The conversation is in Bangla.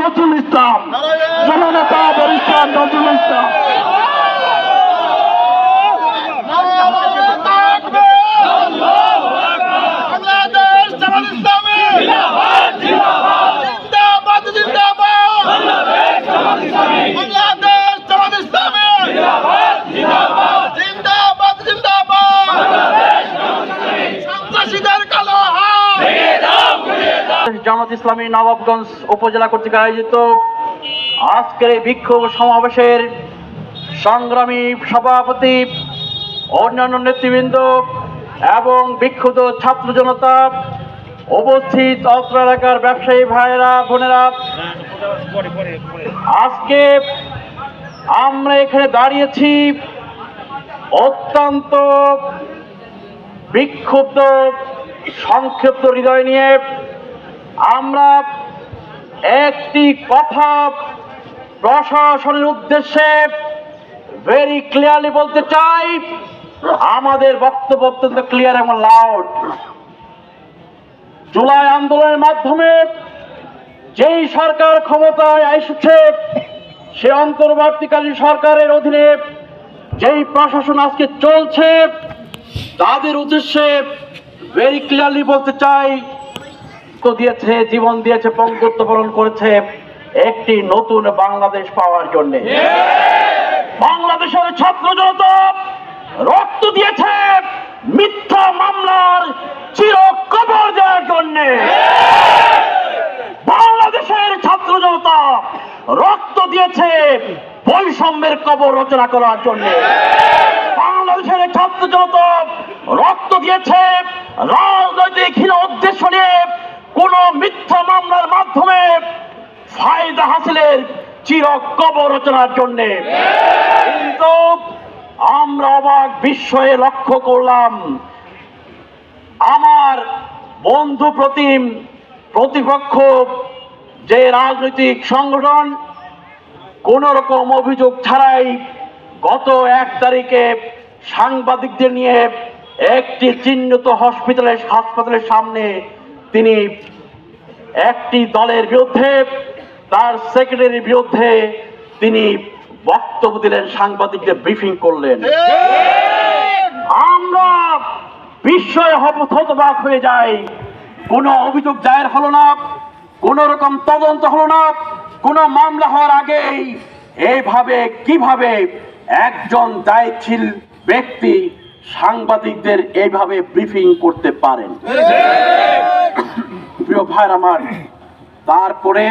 নজরুল ইসলাম, জননেতা ব্যারিস্টার নজরুল ইসলাম। জামাত ইসলামী নবাবগঞ্জ উপজেলা কর্তৃক আয়োজিত আজকের এই বিক্ষোভ সমাবেশের সংগ্রামী সভাপতি, অন্যান্য নেতৃবৃন্দ এবং বিক্ষুব্ধ ছাত্র জনতা, উপস্থিত অত্র এলাকার ব্যবসায়ী ভাইয়েরা, বোনেরা, আজকে আমরা এখানে দাঁড়িয়েছি অত্যন্ত বিক্ষুব্ধ, সংক্ষিপ্ত হৃদয় নিয়ে। আমরা একটি কথা প্রশাসনের উদ্দেশ্যে ভেরি ক্লিয়ারলি বলতে চাই, আমাদের বক্তব্য অত্যন্ত ক্লিয়ার এবং লাউড। জুলাই আন্দোলনের মাধ্যমে যেই সরকার ক্ষমতায় এসেছে, সে অন্তর্বর্তীকালীন সরকারের অধীনে যেই প্রশাসন আজকে চলছে, তাদের উদ্দেশ্যে ভেরি ক্লিয়ারলি বলতে চাই, দিয়েছে, জীবন দিয়েছে, পঙ্গুত্ব বরণ করেছে একটি নতুন বাংলাদেশ পাওয়ার জন্য। বাংলাদেশের ছাত্র জনতা রক্ত দিয়েছে মিথ্যা মামলার চির কবর দেওয়ার জন্য। বাংলাদেশের ছাত্র জনতা রক্ত দিয়েছে বৈষম্যের কবর রচনা করার জন্য। বাংলাদেশের ছাত্র জনতা রক্ত দিয়েছে রাজনৈতিক হীন উদ্দেশ্য নিয়ে কোন মিথ্যা মামলার মাধ্যমে ফায়দা হাসিলের চির কবর রচনার জন্য। কিন্তু আমরা অবাক বিস্ময়ে লক্ষ্য করলাম, আমার বন্ধু প্রতিপক্ষ যে রাজনৈতিক সংগঠন কোন রকম অভিযোগ ছাড়াই গত 1 তারিখে সাংবাদিকদের নিয়ে একটি চিহ্নিত হাসপাতালের সামনে তিনি একটি দলের বিরুদ্ধে, তার সেক্রেটারির বিরুদ্ধে তিনি বক্তব্য দিলেন, সাংবাদিকদের ব্রিফিং করলেন। আমরা বিস্ময়ে হতবাক হয়ে যাই। কোনো অভিযোগ দায়ের হলো না, কোন রকম তদন্ত হলো না, কোন মামলা হওয়ার আগেই এইভাবে কিভাবে একজন দায়িত্বশীল ব্যক্তি সাংবাদিকদের এইভাবে ব্রিফিং করতে পারেন? প্রিয় ভাইরা আমার, তারপরে